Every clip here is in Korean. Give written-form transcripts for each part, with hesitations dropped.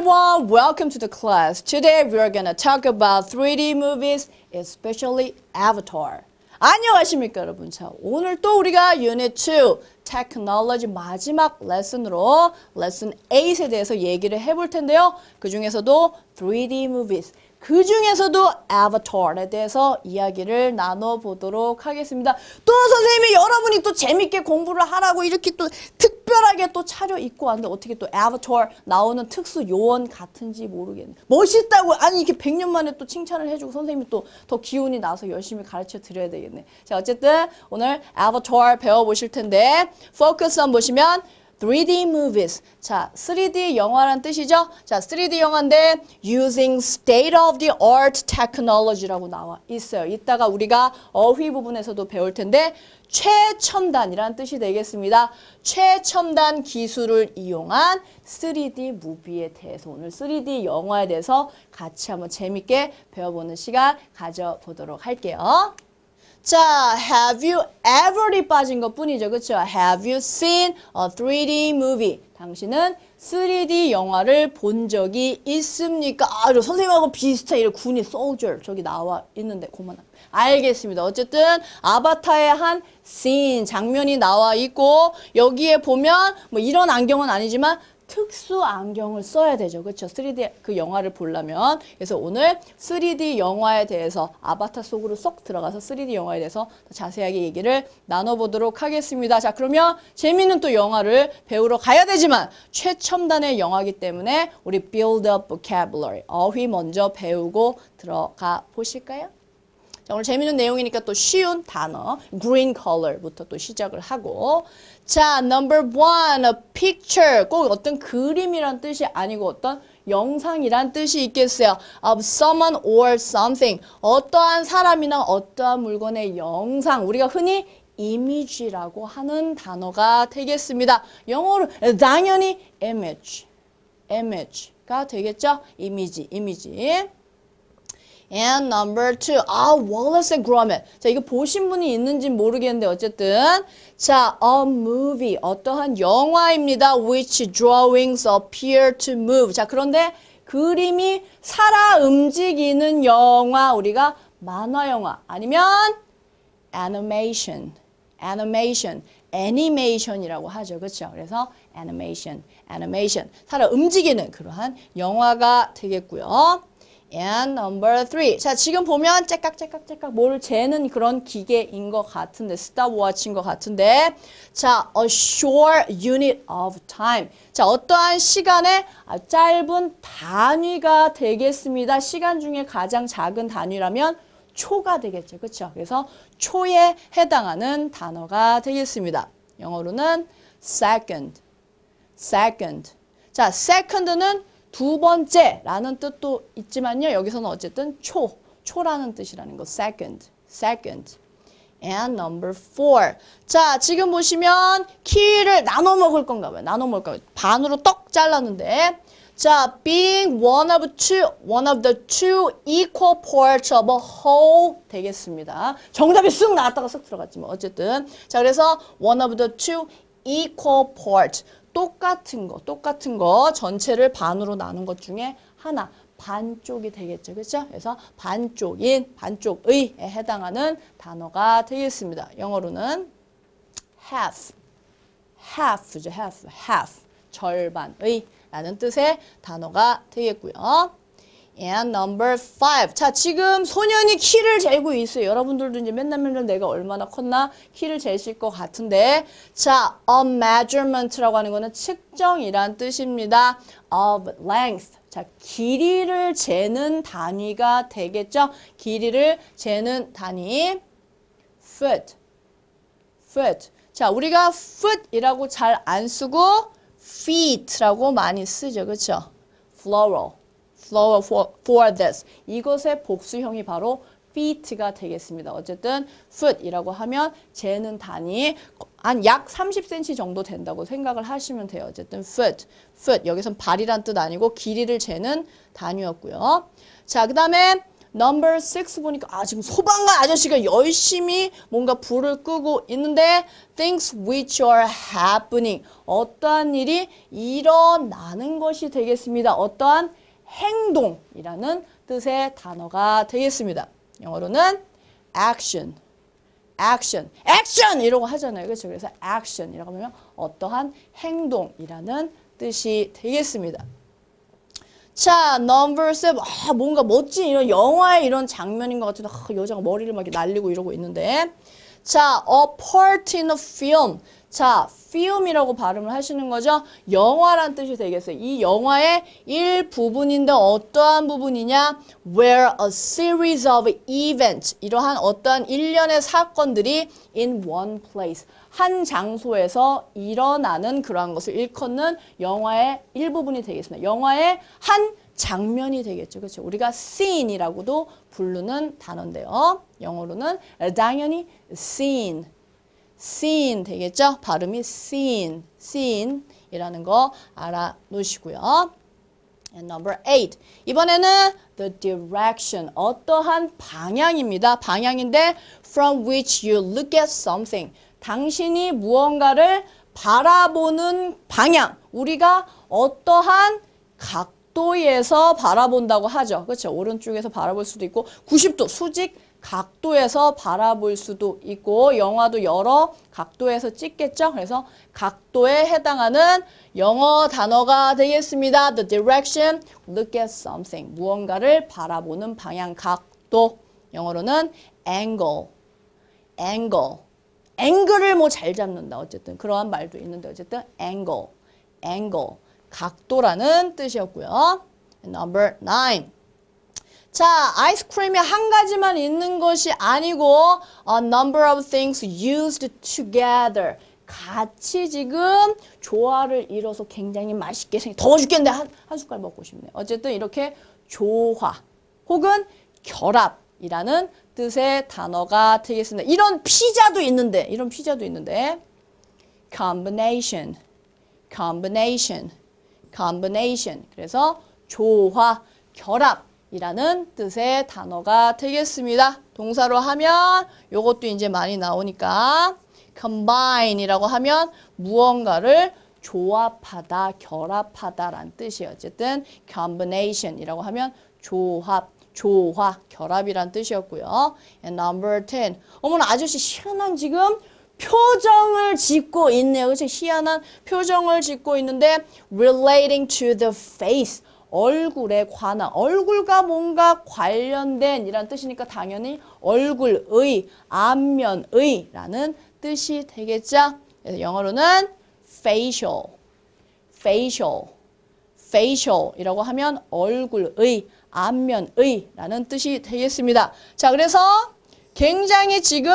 everyone, welcome to the class. Today we are gonna talk about 3D movies, especially Avatar. 안녕하십니까 여러분. 자, 오늘 또 우리가 Unit 2 Technology 마지막 레슨으로 레슨 8에 대해서 얘기를 해볼 텐데요. 그 중에서도 3D movies, 그 중에서도 Avatar에 대해서 이야기를 나눠보도록 하겠습니다. 또 선생님이 여러분이 또 재밌게 공부를 하라고 이렇게 또 특별하게 또 차려입고 왔는데 어떻게 또 Avatar 나오는 특수 요원 같은지 모르겠네. 멋있다고 아니 이렇게 100년 만에 또 칭찬을 해주고 선생님이 또 더 기운이 나서 열심히 가르쳐 드려야 되겠네. 자, 어쨌든 오늘 Avatar 배워보실 텐데 Focus on 보시면 3D movies. 자, 3D 영화란 뜻이죠? 자, 3D 영화인데 using state-of-the-art technology라고 나와 있어요. 이따가 우리가 어휘 부분에서도 배울 텐데 최첨단이란 뜻이 되겠습니다. 최첨단 기술을 이용한 3D 무비에 대해서 오늘 3D 영화에 대해서 같이 한번 재밌게 배워보는 시간 가져보도록 할게요. 자, have you everly 빠진 것 뿐이죠. 그렇죠? Have you seen a 3D movie? 당신은 3D 영화를 본 적이 있습니까? 아, 선생님하고 비슷해. 이런 군이 soldier 저기 나와 있는데 그만. 알겠습니다. 어쨌든 아바타의 한 씬 장면이 나와 있고 여기에 보면 뭐 이런 안경은 아니지만 특수 안경을 써야 되죠. 그렇죠? 3D 그 영화를 보려면. 그래서 오늘 3D 영화에 대해서 아바타 속으로 쏙 들어가서 3D 영화에 대해서 더 자세하게 얘기를 나눠보도록 하겠습니다. 자, 그러면 재미있는 또 영화를 배우러 가야 되지만 최첨단의 영화이기 때문에 우리 build up vocabulary, 어휘 먼저 배우고 들어가 보실까요? 자, 오늘 재미있는 내용이니까 또 쉬운 단어 green color부터 또 시작을 하고 자, number one, a picture. 꼭 어떤 그림이란 뜻이 아니고 어떤 영상이란 뜻이 있겠어요. of someone or something. 어떠한 사람이나 어떠한 물건의 영상. 우리가 흔히 이미지라고 하는 단어가 되겠습니다. 영어로 당연히 image가 되겠죠. 이미지. And number two, Wallace and Gromit. 자, 이거 보신 분이 있는지 모르겠는데 어쨌든 자, a movie, 어떠한 영화입니다. Which drawings appear to move. 자, 그런데 그림이 살아 움직이는 영화, 우리가 만화 영화 아니면 애니메이션이라고 하죠. 그렇죠? 그래서 애니메이션, 살아 움직이는 그러한 영화가 되겠고요. And number three. 자, 지금 보면 째깍 뭐를 재는 그런 기계인 것 같은데, 스탑워치인 것 같은데. 자, a short unit of time. 자, 어떠한 시간의 짧은 단위가 되겠습니다. 시간 중에 가장 작은 단위라면 초가 되겠죠. 그렇죠? 그래서 초에 해당하는 단어가 되겠습니다. 영어로는 second. 자, second는 두 번째라는 뜻도 있지만요. 여기서는 어쨌든 초라는 뜻이라는 거. second. And number four. 자, 지금 보시면 키를 나눠 먹을 건가 봐요. 반으로 떡 잘랐는데 자, being one of the two equal parts of a whole 되겠습니다. 정답이 쓱 나왔다가 쓱 들어갔지만 어쨌든 자, 그래서 one of the two equal parts. 똑같은 거 전체를 반으로 나눈 것 중에 하나 반쪽이 되겠죠. 그렇죠? 그래서 반쪽의 해당하는 단어가 되겠습니다. 영어로는 half 절반의 라는 뜻의 단어가 되겠고요. And number five. 자, 지금 소년이 키를 재고 있어요. 여러분들도 이제 맨날 내가 얼마나 컸나 키를 재실 것 같은데. 자, a measurement라고 하는 거는 측정이란 뜻입니다. of length. 자, 길이를 재는 단위가 되겠죠. 길이를 재는 단위. foot. 자, 우리가 foot이라고 잘 안 쓰고 feet라고 많이 쓰죠. 그렇죠? plural for this. 이것의 복수형이 바로 feet가 되겠습니다. 어쨌든 foot이라고 하면 재는 단위 한 약 30cm 정도 된다고 생각을 하시면 돼요. 어쨌든 foot. 여기선 발이란 뜻 아니고 길이를 재는 단위였고요. 자, 그 다음에 number 6 보니까 지금 소방관 아저씨가 열심히 뭔가 불을 끄고 있는데 things which are happening. 어떠한 일이 일어나는 것이 되겠습니다. 어떠한 행동이라는 뜻의 단어가 되겠습니다. 영어로는 action. action 이러고 하잖아요. 그렇죠? 그래서 action이라고 하면 어떠한 행동이라는 뜻이 되겠습니다. 자, number 7. 뭔가 멋진 이런 영화의 이런 장면인 것 같은데 여자가 머리를 막 이렇게 날리고 이러고 있는데 자, a part in a film. 자, film이라고 발음을 하시는 거죠. 영화란 뜻이 되겠어요. 이 영화의 일부분인데 어떠한 부분이냐? Where a series of events. 이러한 어떠한 일련의 사건들이 in one place. 한 장소에서 일어나는 그러한 것을 일컫는 영화의 일부분이 되겠습니다. 영화의 한 장면이 되겠죠. 그렇죠? 우리가 scene이라고도 부르는 단어인데요. 영어로는 당연히 scene 되겠죠? 발음이 scene이라는 거 알아놓으시고요. And number 8. 이번에는 the direction. 어떠한 방향입니다. 방향인데 from which you look at something. 당신이 무언가를 바라보는 방향. 우리가 어떠한 각도에서 바라본다고 하죠. 그렇죠? 오른쪽에서 바라볼 수도 있고 90도 수직 각도에서 바라볼 수도 있고 영화도 여러 각도에서 찍겠죠. 그래서 각도에 해당하는 영어 단어가 되겠습니다. The direction, look at something. 무언가를 바라보는 방향, 각도. 영어로는 angle. 앵글을 뭐 잘 잡는다. 어쨌든 그러한 말도 있는데 어쨌든 angle. 각도라는 뜻이었고요. Number 9. 자, 아이스크림이 한 가지만 있는 것이 아니고 a number of things used together. 같이 지금 조화를 이뤄서 굉장히 맛있게 더워 죽겠는데 한 숟갈 먹고 싶네. 어쨌든 이렇게 조화 혹은 결합이라는 뜻의 단어가 되겠습니다. 이런 피자도 있는데 combination. 그래서 조화, 결합이라는 뜻의 단어가 되겠습니다. 동사로 하면 요것도 이제 많이 나오니까 combine이라고 하면 무언가를 조합하다, 결합하다라는 뜻이에요. 어쨌든 combination이라고 하면 조화, 결합이란 뜻이었고요. And number 10. 어머나 아저씨 희한한 지금 표정을 짓고 있네요. 그렇죠? 희한한 표정을 짓고 있는데 relating to the face. 얼굴에 관한, 얼굴과 뭔가 관련된 이란 뜻이니까 당연히 얼굴의, 안면의 라는 뜻이 되겠죠. 그래서 영어로는 facial이라고 하면 얼굴의, 안면의 라는 뜻이 되겠습니다. 자, 그래서 굉장히 지금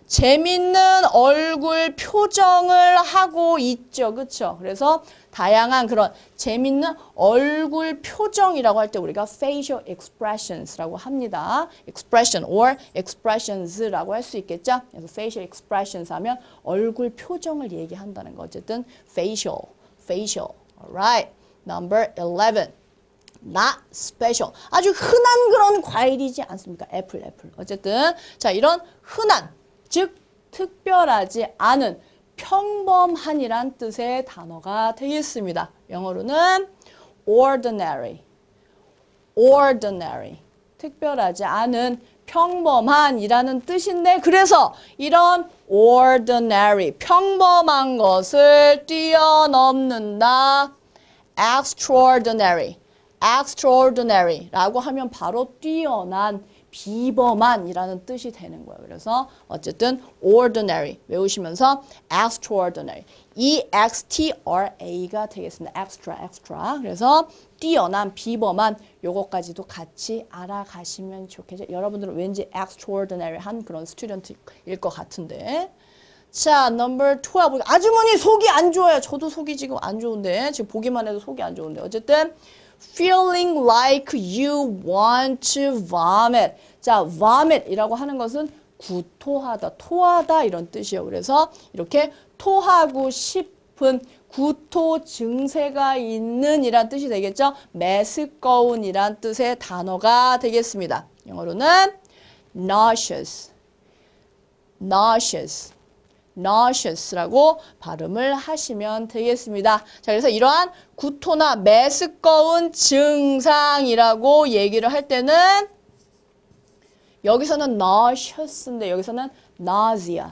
재밌는 얼굴 표정을 하고 있죠. 그렇죠? 그래서 다양한 그런 재밌는 얼굴 표정이라고 할 때 우리가 facial expressions라고 합니다. expression or expressions라고 할 수 있겠죠? 그래서 facial expressions 하면 얼굴 표정을 얘기한다는 거. 어쨌든 facial. Alright. Number 11. Not special. 아주 흔한 그런 과일이지 않습니까? 애플. 어쨌든 자, 이런 흔한, 즉 특별하지 않은, 평범한이란 뜻의 단어가 되겠습니다. 영어로는 ordinary. 특별하지 않은, 평범한이라는 뜻인데 그래서 이런 ordinary, 평범한 것을 뛰어넘는다. extraordinary라고 하면 바로 뛰어난, 비범한이라는 뜻이 되는 거예요. 그래서 어쨌든 ordinary 외우시면서 extraordinary, EXTRA가 되겠습니다. extra. 그래서 뛰어난, 비범한 요거까지도 같이 알아가시면 좋겠죠. 여러분들은 왠지 extraordinary한 그런 스튜던트일 것 같은데. 자, number 12. 아주머니 속이 안 좋아요. 저도 속이 지금 안 좋은데. 지금 보기만 해도 속이 안 좋은데. 어쨌든 feeling like you want to vomit. 자, vomit이라고 하는 것은 구토하다, 토하다 이런 뜻이에요. 그래서 이렇게 토하고 싶은, 구토 증세가 있는 이란 뜻이 되겠죠. 메스꺼운 이란 뜻의 단어가 되겠습니다. 영어로는 nauseous, nauseous, nauseous라고 발음을 하시면 되겠습니다. 자, 그래서 이러한 구토나 메스꺼운 증상이라고 얘기를 할 때는 여기서는 nauseous인데 여기서는 nausea,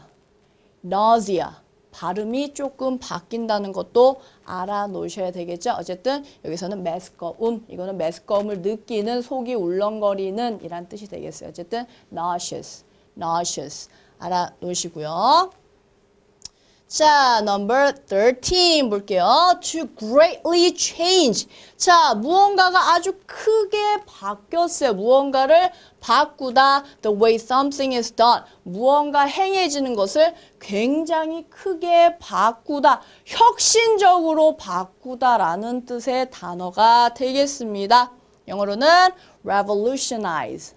nausea. 발음이 조금 바뀐다는 것도 알아놓으셔야 되겠죠. 어쨌든 여기서는 메스꺼움, 이거는 메스꺼움을 느끼는, 속이 울렁거리는 이란 뜻이 되겠어요. 어쨌든 nauseous, nauseous 알아놓으시고요. 자, number 13 볼게요. To greatly change. 자, 무언가가 아주 크게 바뀌었어요. 무언가를 바꾸다. The way something is done. 무언가 행해지는 것을 굉장히 크게 바꾸다. 혁신적으로 바꾸다라는 뜻의 단어가 되겠습니다. 영어로는 revolutionize.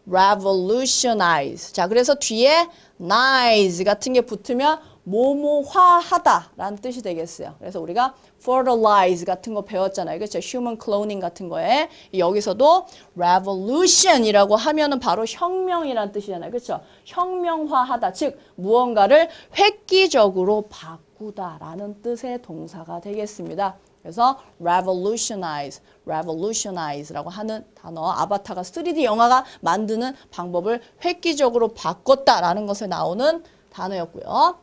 revolutionize. 자, 그래서 뒤에 nice 같은 게 붙으면 모모화하다라는 뜻이 되겠어요. 그래서 우리가 fertilize 같은 거 배웠잖아요. 그렇죠? human cloning 같은 거에 여기서도 revolution이라고 하면은 바로 혁명이라는 뜻이잖아요. 그렇죠? 혁명화하다. 즉 무언가를 획기적으로 바꾸다라는 뜻의 동사가 되겠습니다. 그래서 revolutionize, revolutionize라고 하는 단어, 아바타가 3D 영화가 만드는 방법을 획기적으로 바꿨다라는 것에 나오는 단어였고요.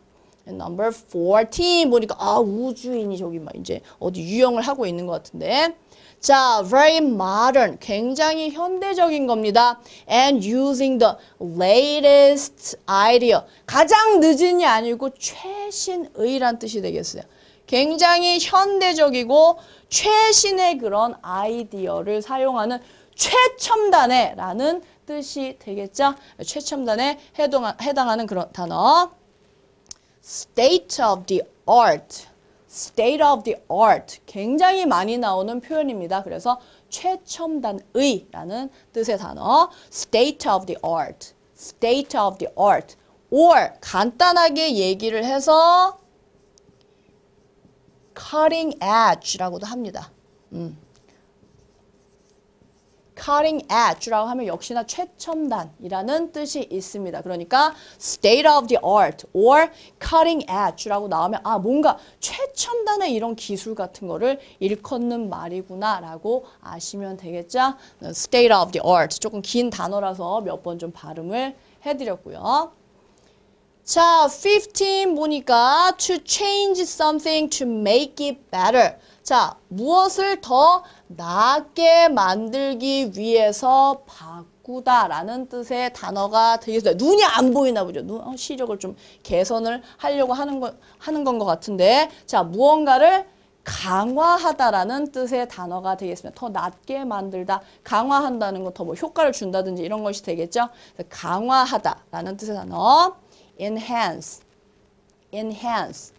Number 14 보니까 우주인이 저기 막 이제 어디 유영을 하고 있는 것 같은데. 자, very modern, 굉장히 현대적인 겁니다. And using the latest idea. 가장 늦은이 아니고 최신의란 뜻이 되겠어요. 굉장히 현대적이고 최신의 그런 아이디어를 사용하는 최첨단의 라는 뜻이 되겠죠. 최첨단에 해당하는 그런 단어. State of the art. State of the art. 굉장히 많이 나오는 표현입니다. 그래서 최첨단의라는 뜻의 단어. State of the art. State of the art. Or 간단하게 얘기를 해서 cutting edge라고도 합니다. cutting edge라고 하면 역시나 최첨단이라는 뜻이 있습니다. 그러니까 state of the art or cutting edge라고 나오면 뭔가 최첨단의 이런 기술 같은 거를 일컫는 말이구나 라고 아시면 되겠죠. state of the art 조금 긴 단어라서 몇 번 좀 발음을 해드렸고요. 자, 15 보니까 to change something to make it better. 자, 무엇을 더 낫게 만들기 위해서 바꾸다라는 뜻의 단어가 되겠어요. 눈이 안 보이나 보죠. 시력을 좀 개선을 하려고 하는 건 것 같은데. 자, 무언가를 강화하다라는 뜻의 단어가 되겠습니다. 더 낫게 만들다, 강화한다는 거 더 뭐 효과를 준다든지 이런 것이 되겠죠. 강화하다라는 뜻의 단어. enhance, enhance,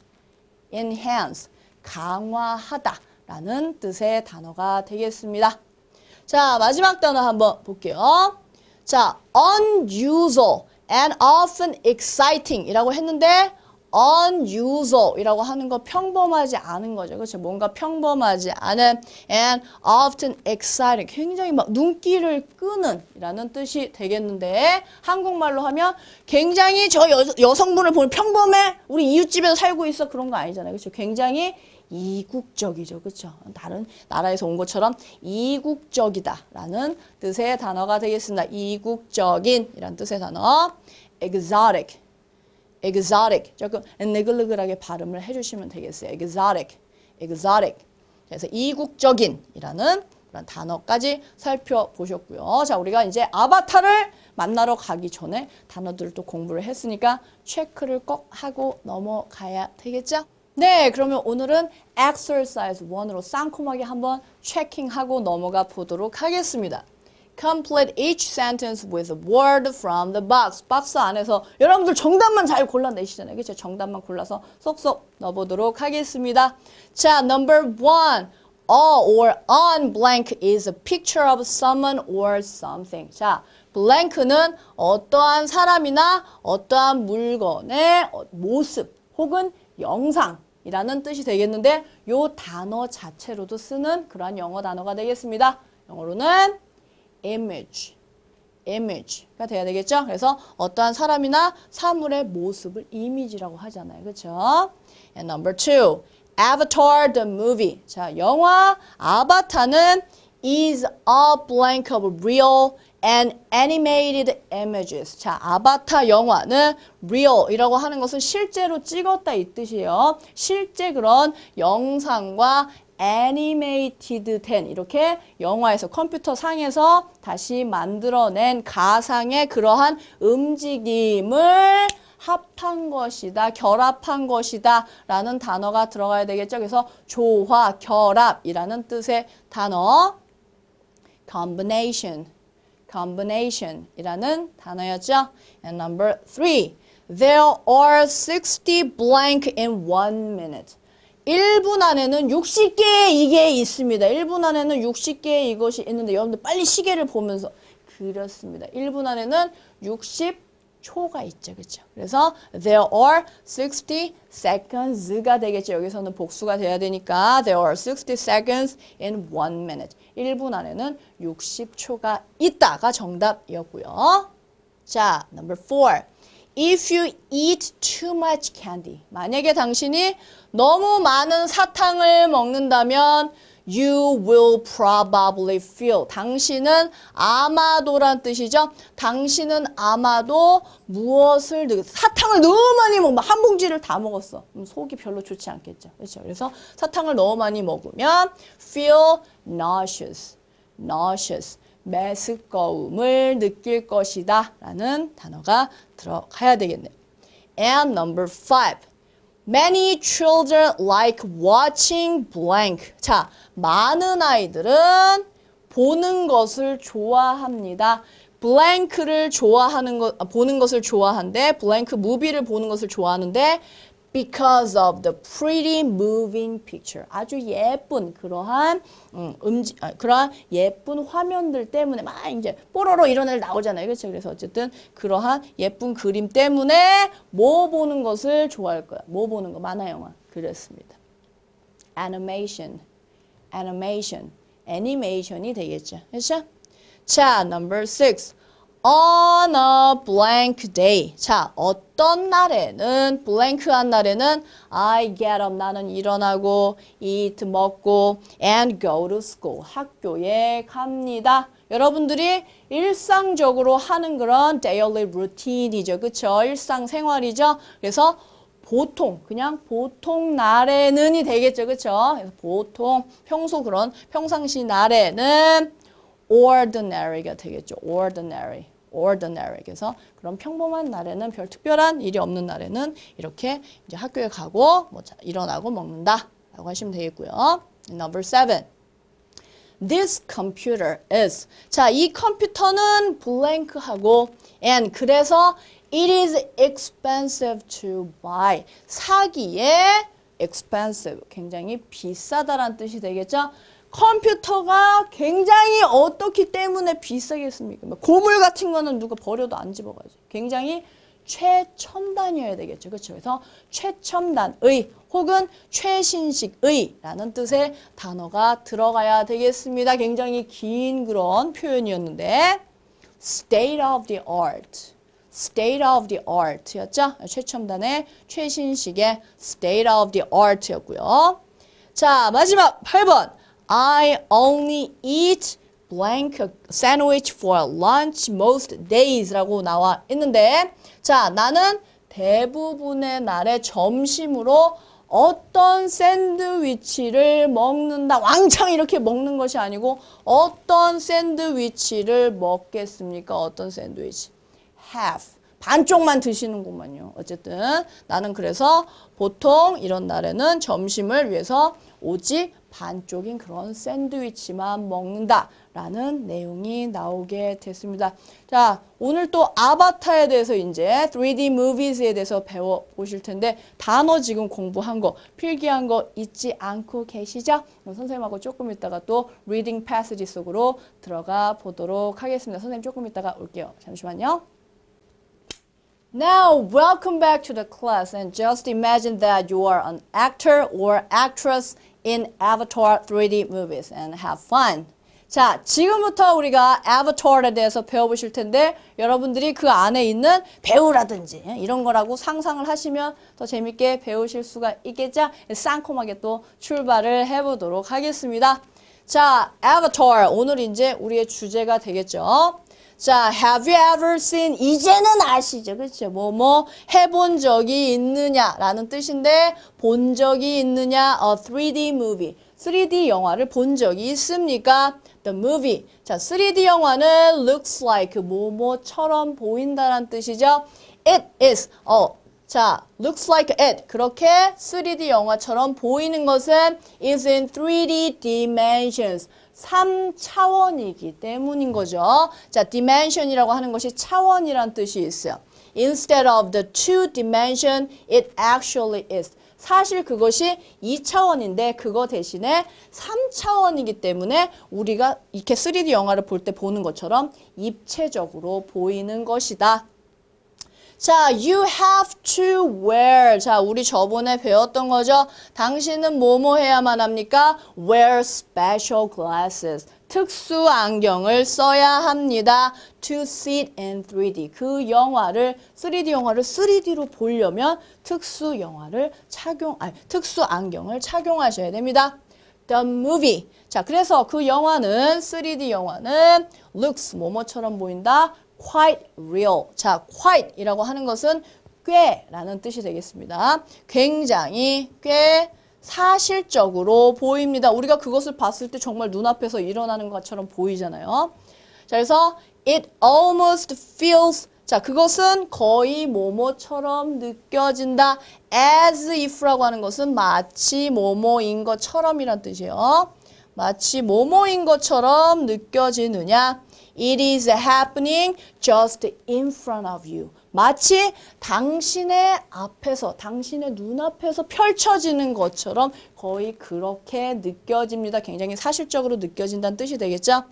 enhance, 강화하다라는 뜻의 단어가 되겠습니다. 자, 마지막 단어 한번 볼게요. 자, unusual and often exciting 이라고 했는데 unusual 이라고 하는 거 평범하지 않은 거죠. 그렇죠? 뭔가 평범하지 않은 and often exciting 굉장히 막 눈길을 끄는 이라는 뜻이 되겠는데 한국말로 하면 굉장히 저 여성분을 보면 평범해 우리 이웃집에서 살고 있어 그런 거 아니잖아요. 그렇죠? 굉장히 이국적이죠. 그렇죠? 다른 나라에서 온 것처럼 이국적이다라는 뜻의 단어가 되겠습니다. 이국적인 이란 뜻의 단어 exotic exotic 조금 느글느글하게 발음을 해주시면 되겠어요. exotic, exotic. 그래서 이국적인이라는 그런 단어까지 살펴보셨고요. 자, 우리가 이제 아바타를 만나러 가기 전에 단어들을 또 공부를 했으니까 체크를 꼭 하고 넘어가야 되겠죠? 네, 그러면 오늘은 exercise 1으로 쌍콤하게 한번 체킹하고 넘어가 보도록 하겠습니다. Complete each sentence with a word from the box. 박스 안에서 여러분들 정답만 잘 골라내시잖아요. 그렇죠? 정답만 골라서 쏙쏙 넣어보도록 하겠습니다. 자, number 1. A or on blank is a picture of someone or something. 자, blank는 어떠한 사람이나 어떠한 물건의 모습 혹은 영상이라는 뜻이 되겠는데 이 단어 자체로도 쓰는 그러한 영어 단어가 되겠습니다. 영어로는 image, image가 돼야 되겠죠? 그래서 어떠한 사람이나 사물의 모습을 이미지라고 하잖아요. 그렇죠? And number 2, Avatar the movie. 자, 영화 아바타는 is a blank of real and animated images. 자, 아바타 영화는 real이라고 하는 것은 실제로 찍었다 이 뜻이에요. 실제 그런 영상과 animated 된 이렇게 영화에서 컴퓨터 상에서 다시 만들어낸 가상의 그러한 움직임을 합한 것이다, 결합한 것이다 라는 단어가 들어가야 되겠죠. 그래서 조화, 결합이라는 뜻의 단어 combination이라는 단어였죠. And number 3, there are 60 blank in 1 minute. 1분 안에는 60개의 이게 있습니다. 1분 안에는 60개의 이것이 있는데 여러분들 빨리 시계를 보면서 그렇습니다. 1분 안에는 60초가 있죠. 그렇죠? 그래서 there are 60 seconds가 되겠죠. 여기서는 복수가 돼야 되니까 there are 60 seconds in 1 minute. 1분 안에는 60초가 있다가 정답이었고요. 자, number 4. If you eat too much candy. 만약에 당신이 너무 많은 사탕을 먹는다면 you will probably feel. 당신은 아마도란 뜻이죠. 당신은 아마도 무엇을 사탕을 너무 많이 먹으면 한 봉지를 다 먹었어. 속이 별로 좋지 않겠죠. 그렇죠? 그래서 사탕을 너무 많이 먹으면 feel nauseous. 메스꺼움을 느낄 것이다 라는 단어가 들어가야 되겠네요. And number 5. Many children like watching blank. 자, 많은 아이들은 보는 것을 좋아합니다. blank를 보는 것을 좋아하는데 blank 무비를 보는 것을 좋아하는데 because of the pretty moving picture. 아주 예쁜 그러한 그러한 예쁜 화면들 때문에 막 이제 뽀로로 이런 애들 나오잖아요. 그렇죠? 그래서 어쨌든 그러한 예쁜 그림 때문에 뭐 보는 것을 좋아할 거야. 뭐 보는 거? 만화 영화. 그렇습니다. 애니메이션이 되겠죠. 그렇죠? 자, number 6. On a blank day. 자, 어떤 날에는, blank한 날에는 I get up, 나는 일어나고, eat, 먹고, and go to school, 학교에 갑니다. 여러분들이 일상적으로 하는 그런 daily routine이죠. 그쵸? 일상생활이죠. 그래서 보통, 그냥 보통 날에는이 되겠죠. 그쵸? 그래서 보통, 평상시 날에는 ordinary가 되겠죠. ordinary. 그래서 그런 평범한 날에는 별 특별한 일이 없는 날에는 이렇게 이제 학교에 가고 뭐 일어나고 먹는다라고 하시면 되겠고요. Number 7. This computer is. 자, 이 컴퓨터는 blank하고 and 그래서 it is expensive to buy. 사기에 expensive, 굉장히 비싸다라는 뜻이 되겠죠. 컴퓨터가 굉장히 어떻기 때문에 비싸겠습니까? 고물 같은 거는 누가 버려도 안 집어가죠. 굉장히 최첨단이어야 되겠죠. 그렇죠? 그래서 최첨단의 혹은 최신식의 라는 뜻의 단어가 들어가야 되겠습니다. 굉장히 긴 그런 표현이었는데 state of the art였죠? 최첨단의 최신식의 state of the art였고요. 자, 마지막 8번. I only eat blank sandwich for lunch most days 라고 나와 있는데 자, 나는 대부분의 날에 점심으로 어떤 샌드위치를 먹는다. 왕창 이렇게 먹는 것이 아니고 어떤 샌드위치를 먹겠습니까? 어떤 샌드위치? half. 반쪽만 드시는구만요. 어쨌든 나는 그래서 보통 이런 날에는 점심을 위해서 오직 반쪽인 그런 샌드위치만 먹는다라는 내용이 나오게 됐습니다. 자, 오늘 또 아바타에 대해서 이제 3D movies에 대해서 배워보실 텐데 단어 지금 공부한 거, 필기한 거 잊지 않고 계시죠? 선생님하고 조금 있다가 또 reading passage 속으로 들어가 보도록 하겠습니다. 선생님 조금 있다가 올게요. 잠시만요. Now, welcome back to the class and just imagine that you are an actor or actress in Avatar 3D movies and have fun. 자, 지금부터 우리가 아바타에 대해서 배워보실 텐데 여러분들이 그 안에 있는 배우라든지 이런 거라고 상상을 하시면 더 재밌게 배우실 수가 있겠죠? 쌍콤하게 또 출발을 해보도록 하겠습니다. 자, 아바타 오늘 이제 우리의 주제가 되겠죠? 자, have you ever seen? 이제는 아시죠? 그렇죠? 뭐 해본 적이 있느냐라는 뜻인데 본 적이 있느냐? A 3D movie. 3D 영화를 본 적이 있습니까? The movie. 자, 3D 영화는 looks like 뭐뭐처럼 보인다는 뜻이죠. It is. 자, looks like it. 그렇게 3D 영화처럼 보이는 것은 is in 3D dimensions. 3차원이기 때문인 거죠. 자, dimension이라고 하는 것이 차원이란 뜻이 있어요. Instead of the 2 dimension, it actually is. 사실 그것이 2차원인데 그거 대신에 3차원이기 때문에 우리가 이렇게 3D 영화를 볼 때 보는 것처럼 입체적으로 보이는 것이다. 자, you have to wear. 자, 우리 저번에 배웠던 거죠. 당신은 뭐뭐 해야만 합니까? Wear special glasses. 특수 안경을 써야 합니다. To see in 3D. 그 영화를 3D 영화를 3D로 보려면 특수 안경을 착용하셔야 됩니다. The movie. 자, 그래서 그 영화는 3D 영화는 looks 뭐뭐처럼 보인다. Quite real. 자, quite이라고 하는 것은 꽤라는 뜻이 되겠습니다. 굉장히 꽤 사실적으로 보입니다. 우리가 그것을 봤을 때 정말 눈앞에서 일어나는 것처럼 보이잖아요. 자, 그래서 it almost feels. 자, 그것은 거의 뭐뭐처럼 느껴진다. as if라고 하는 것은 마치 뭐뭐인 것처럼이란 뜻이에요. 마치 뭐뭐인 것처럼 느껴지느냐. It is happening just in front of you. 마치 당신의 앞에서, 당신의 눈앞에서 펼쳐지는 것처럼 거의 그렇게 느껴집니다. 굉장히 사실적으로 느껴진다는 뜻이 되겠죠?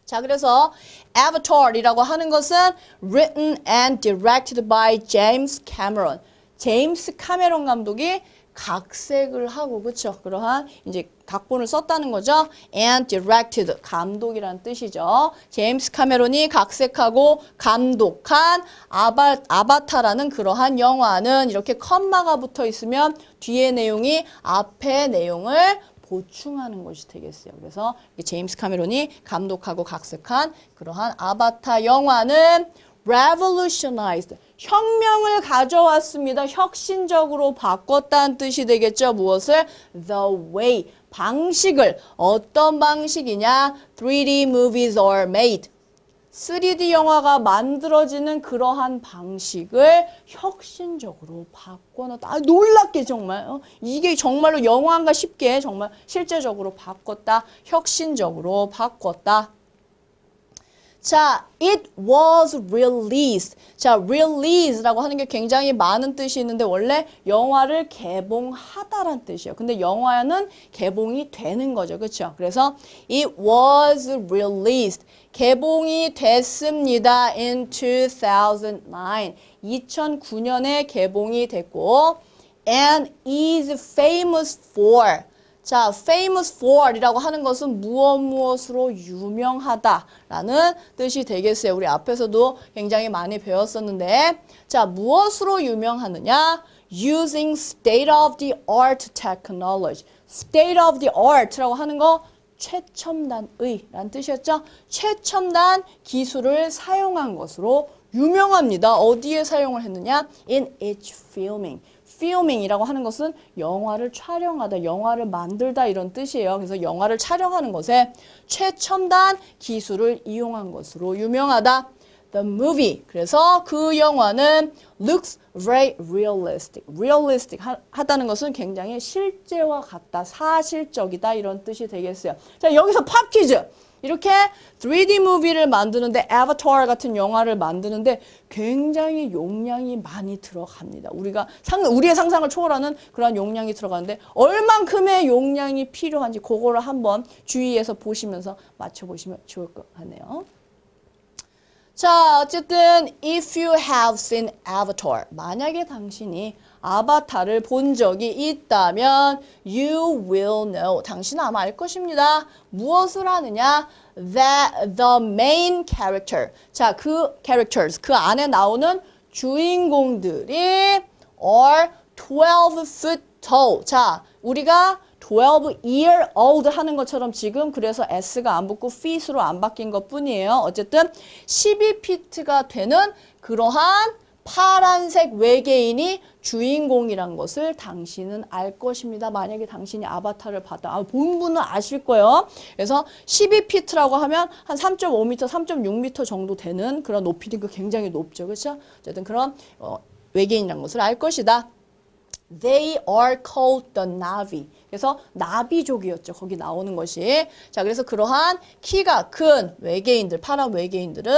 자, 그래서 Avatar이라고 하는 것은 written and directed by James Cameron. 제임스 카메론 감독이 각색을 하고, 그쵸? 그러한 이제 각본을 썼다는 거죠. And directed, 감독이라는 뜻이죠. 제임스 카메론이 각색하고 감독한 아바타라는 그러한 영화는 이렇게 컴마가 붙어 있으면 뒤에 내용이 앞에 내용을 보충하는 것이 되겠어요. 그래서 제임스 카메론이 감독하고 각색한 그러한 아바타 영화는 revolutionized, 혁명을 가져왔습니다. 혁신적으로 바꿨다는 뜻이 되겠죠. 무엇을? The way, 방식을. 어떤 방식이냐? 3D movies are made. 3D 영화가 만들어지는 그러한 방식을 혁신적으로 바꿔놨다. 아, 놀랍게 정말. 이게 정말로 영화인가 싶게 정말 실제적으로 바꿨다. 혁신적으로 바꿨다. 자, it was released. 자, release라고 하는 게 굉장히 많은 뜻이 있는데 원래 영화를 개봉하다란 뜻이에요. 근데 영화는 개봉이 되는 거죠. 그렇죠? 그래서 it was released. 개봉이 됐습니다. in 2009. 2009년에 개봉이 됐고 and is famous for. 자, famous for이라고 하는 것은 무엇으로 유명하다라는 뜻이 되겠어요. 우리 앞에서도 굉장히 많이 배웠었는데, 자, 무엇으로 유명하느냐? Using state-of-the-art technology. state-of-the-art라고 하는 거 최첨단의라는 뜻이었죠. 최첨단 기술을 사용한 것으로 유명합니다. 어디에 사용을 했느냐? In its filming. filming이라고 하는 것은 영화를 촬영하다, 영화를 만들다 이런 뜻이에요. 그래서 영화를 촬영하는 것에 최첨단 기술을 이용한 것으로 유명하다. The movie. 그래서 그 영화는 looks very realistic. realistic 하다는 것은 굉장히 실제와 같다, 사실적이다 이런 뜻이 되겠어요. 자, 여기서 팝 퀴즈. 이렇게 3D 무비를 만드는데 아바타 같은 영화를 만드는데 굉장히 용량이 많이 들어갑니다. 우리의 상상을 초월하는 그런 용량이 들어가는데 얼만큼의 용량이 필요한지 그거를 한번 주의해서 보시면서 맞춰보시면 좋을 것 같네요. 자, 어쨌든 if you have seen Avatar, 만약에 당신이 아바타를 본 적이 있다면 you will know. 당신은 아마 알 것입니다. 무엇을 하느냐? That the main character. 자, 그 characters, 그 안에 나오는 주인공들이 are 12 foot tall. 자, 우리가 12-year old 하는 것처럼 지금 그래서 S가 안 붙고 feet으로 안 바뀐 것 뿐이에요. 어쨌든 12피트가 되는 그러한 파란색 외계인이 주인공이란 것을 당신은 알 것입니다. 만약에 당신이 아바타를 봤다. 본 분은 아실 거예요. 그래서 12피트라고 하면 한 3.5m, 3.6m 정도 되는 그런 높이니까 굉장히 높죠. 그렇죠? 어쨌든 그런 외계인이란 것을 알 것이다. They are called the Navi. 그래서 나비족이었죠. 거기 나오는 것이. 자, 그래서 그러한 키가 큰 외계인들, 파란 외계인들은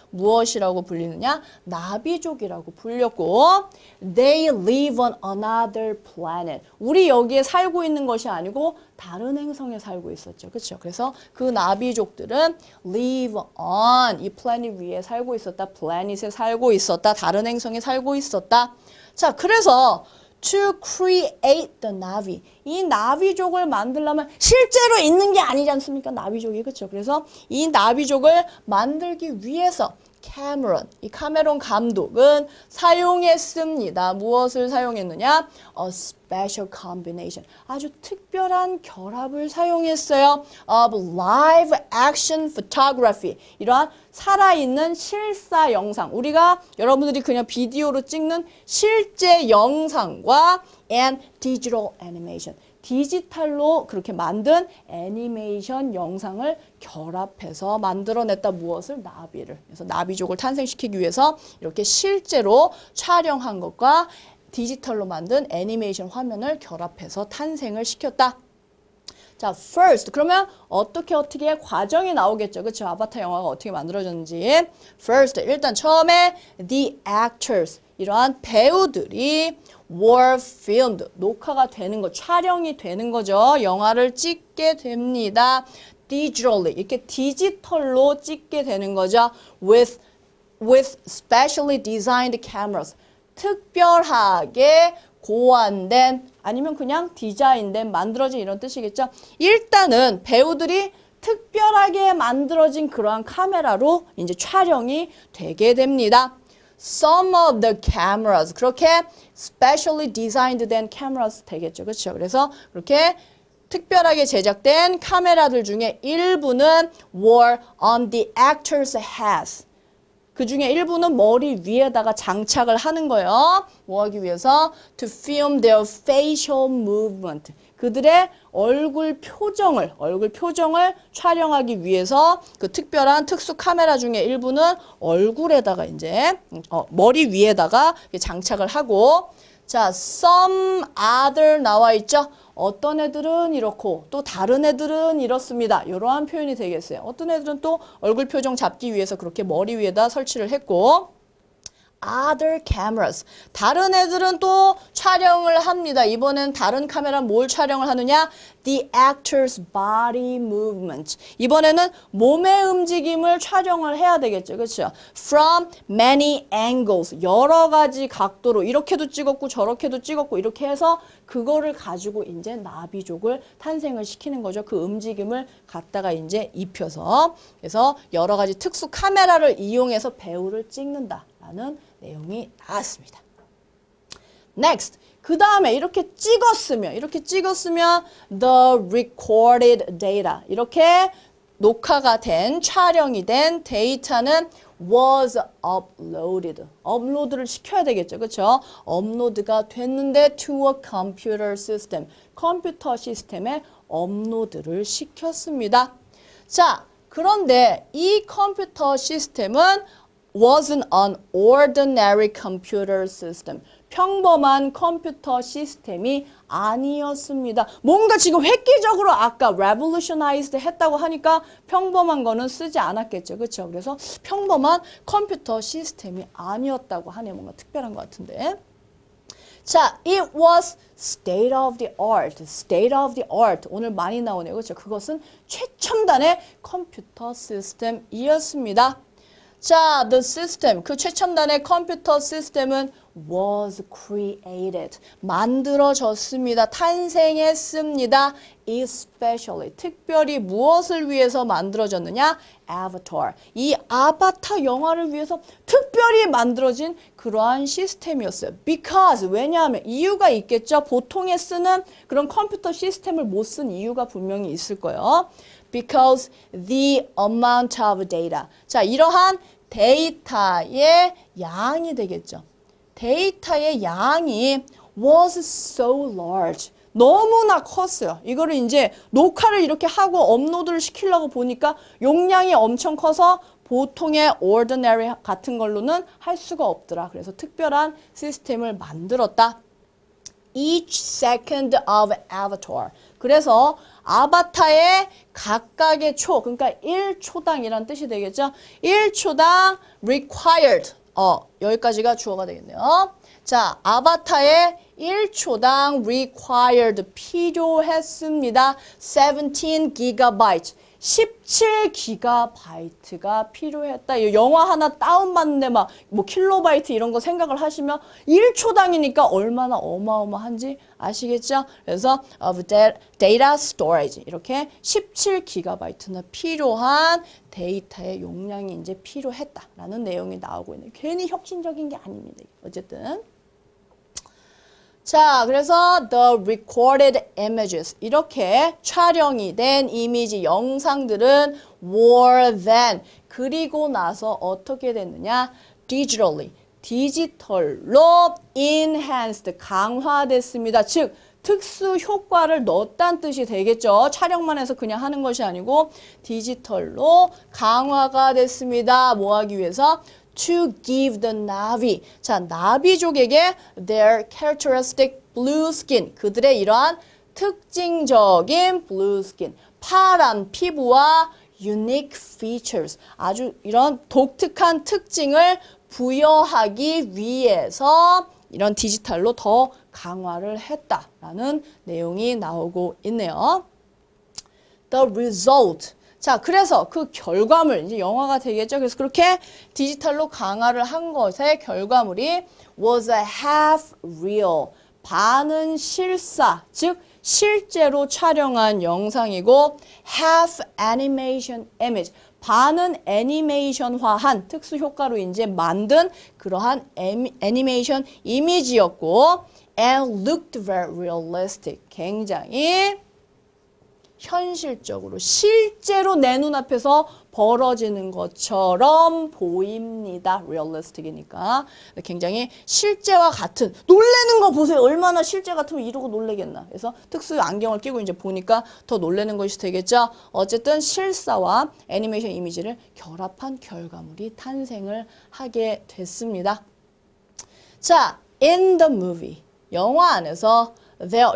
무엇이라고 불리느냐? 나비족이라고 불렸고, They live on another planet. 우리 여기에 살고 있는 것이 아니고 다른 행성에 살고 있었죠. 그렇죠? 그래서 그 나비족들은 live on, 이 planet 위에 살고 있었다. planet에 살고 있었다. 다른 행성에 살고 있었다. 자, 그래서 to create the Navi. 이 나비족을 만들려면 실제로 있는 게 아니지 않습니까? 나비족이. 그렇죠? 그래서 이 나비족을 만들기 위해서 이 카메론 감독은 사용했습니다. 무엇을 사용했느냐? A special combination. 아주 특별한 결합을 사용했어요. Of live action photography. 이러한 살아있는 실사 영상. 우리가 여러분들이 그냥 비디오로 찍는 실제 영상과 and digital animation. 디지털로 그렇게 만든 애니메이션 영상을 결합해서 만들어냈다. 무엇을? 나비를. 그래서 나비족을 탄생시키기 위해서 이렇게 실제로 촬영한 것과 디지털로 만든 애니메이션 화면을 결합해서 탄생을 시켰다. 자, first. 그러면 어떻게 과정이 나오겠죠. 그렇죠? 아바타 영화가 어떻게 만들어졌는지. First. 일단 처음에 the actors. 이러한 배우들이 were filmed. 녹화가 되는 거, 촬영이 되는 거죠. 영화를 찍게 됩니다. digitally. 이렇게 디지털로 찍게 되는 거죠. with specially designed cameras. 특별하게 고안된 아니면 그냥 디자인된 만들어진 이런 뜻이겠죠. 일단은 배우들이 특별하게 만들어진 그러한 카메라로 이제 촬영이 되게 됩니다. Some of the cameras 그렇게 specially designed 된 cameras 되겠죠. 그렇죠? 그래서 그렇게 특별하게 제작된 카메라들 중에 일부는 were on the actors' heads. 그 중에 일부는 머리 위에다가 장착을 하는 거예요. 뭐 하기 위해서? To film their facial movement. 그들의 얼굴 표정을 촬영하기 위해서 그 특별한 특수 카메라 중에 일부는 얼굴에다가 이제 머리 위에다가 장착을 하고 자, some other 나와 있죠? 어떤 애들은 이렇고 또 다른 애들은 이렇습니다. 이러한 표현이 되겠어요. 어떤 애들은 또 얼굴 표정 잡기 위해서 그렇게 머리 위에다 설치를 했고 other cameras. 다른 애들은 또 촬영을 합니다. 이번엔 다른 카메라 뭘 촬영을 하느냐? The actor's body movement. 이번에는 몸의 움직임을 촬영을 해야 되겠죠. 그렇죠? From many angles. 여러 가지 각도로 이렇게도 찍었고 저렇게도 찍었고 이렇게 해서 그거를 가지고 이제 나비족을 탄생을 시키는 거죠. 그 움직임을 갖다가 이제 입혀서 그래서 여러 가지 특수 카메라를 이용해서 배우를 찍는다라는 내용이 나왔습니다. Next. 그 다음에 이렇게 찍었으면 the recorded data 이렇게 녹화가 된 촬영이 된 데이터는 was uploaded. 업로드를 시켜야 되겠죠. 그렇죠? 업로드가 됐는데 to a computer system. 컴퓨터 시스템에 업로드를 시켰습니다. 자, 그런데 이 컴퓨터 시스템은 wasn't an ordinary computer system. 평범한 컴퓨터 시스템이 아니었습니다. 뭔가 지금 획기적으로 아까 revolutionized 했다고 하니까 평범한 거는 쓰지 않았겠죠. 그렇죠? 그래서 평범한 컴퓨터 시스템이 아니었다고 하네. 뭔가 특별한 것 같은데. 자, it was state of the art. state of the art. 오늘 많이 나오네요. 그렇죠? 그것은 최첨단의 컴퓨터 시스템이었습니다. 자, the system, 그 최첨단의 컴퓨터 시스템은 was created. 만들어졌습니다. 탄생했습니다. Especially. 특별히 무엇을 위해서 만들어졌느냐? Avatar. 이 아바타 영화를 위해서 특별히 만들어진 그러한 시스템이었어요. Because. 왜냐하면 이유가 있겠죠. 보통에 쓰는 그런 컴퓨터 시스템을 못 쓴 이유가 분명히 있을 거예요. Because the amount of data. 자, 이러한 데이터의 양이 되겠죠. 데이터의 양이 was so large. 너무나 컸어요. 이거를 이제 녹화를 이렇게 하고 업로드를 시키려고 보니까 용량이 엄청 커서 보통의 ordinary 같은 걸로는 할 수가 없더라. 그래서 특별한 시스템을 만들었다. Each second of avatar. 그래서 아바타의 각각의 초, 그러니까 1초당이란 뜻이 되겠죠. 1초당 required. 여기까지가 주어가 되겠네요. 자, 아바타의 1초당 required 필요했습니다. 17 gigabyte. 17기가바이트가 필요했다. 이 영화 하나 다운받는데 막 뭐 킬로바이트 이런 거 생각을 하시면 1초당이니까 얼마나 어마어마한지 아시겠죠? 그래서 of data storage 이렇게 17기가바이트나 필요한 데이터의 용량이 이제 필요했다라는 내용이 나오고 있는 괜히 혁신적인 게 아닙니다. 어쨌든 자, 그래서 the recorded images 이렇게 촬영이 된 이미지 영상들은 were then 그리고 나서 어떻게 됐느냐? digitally 디지털로 enhanced 강화됐습니다. 즉 특수 효과를 넣었다는 뜻이 되겠죠. 촬영만 해서 그냥 하는 것이 아니고 디지털로 강화가 됐습니다. 뭐 하기 위해서? To give the Navi. 자, 나비족에게 their characteristic blue skin. 그들의 이러한 특징적인 blue skin. 파란 피부와 unique features. 아주 이런 독특한 특징을 부여하기 위해서 이런 디지털로 더 강화를 했다라는 내용이 나오고 있네요. The result. 자, 그래서 그 결과물, 이제 영화가 되겠죠. 그래서 그렇게 디지털로 강화를 한 것의 결과물이 was a half real. 반은 실사, 즉 실제로 촬영한 영상이고 half animation image. 반은 애니메이션화한 특수 효과로 이제 만든 그러한 애니메이션 이미지였고 and looked very realistic. 굉장히 현실적으로 실제로 내 눈앞에서 벌어지는 것처럼 보입니다. realistic이니까 굉장히 실제와 같은 놀래는 거 보세요. 얼마나 실제 같으면 이러고 놀래겠나. 그래서 특수 안경을 끼고 이제 보니까 더 놀래는 것이 되겠죠. 어쨌든 실사와 애니메이션 이미지를 결합한 결과물이 탄생을 하게 됐습니다. 자, in the movie 영화 안에서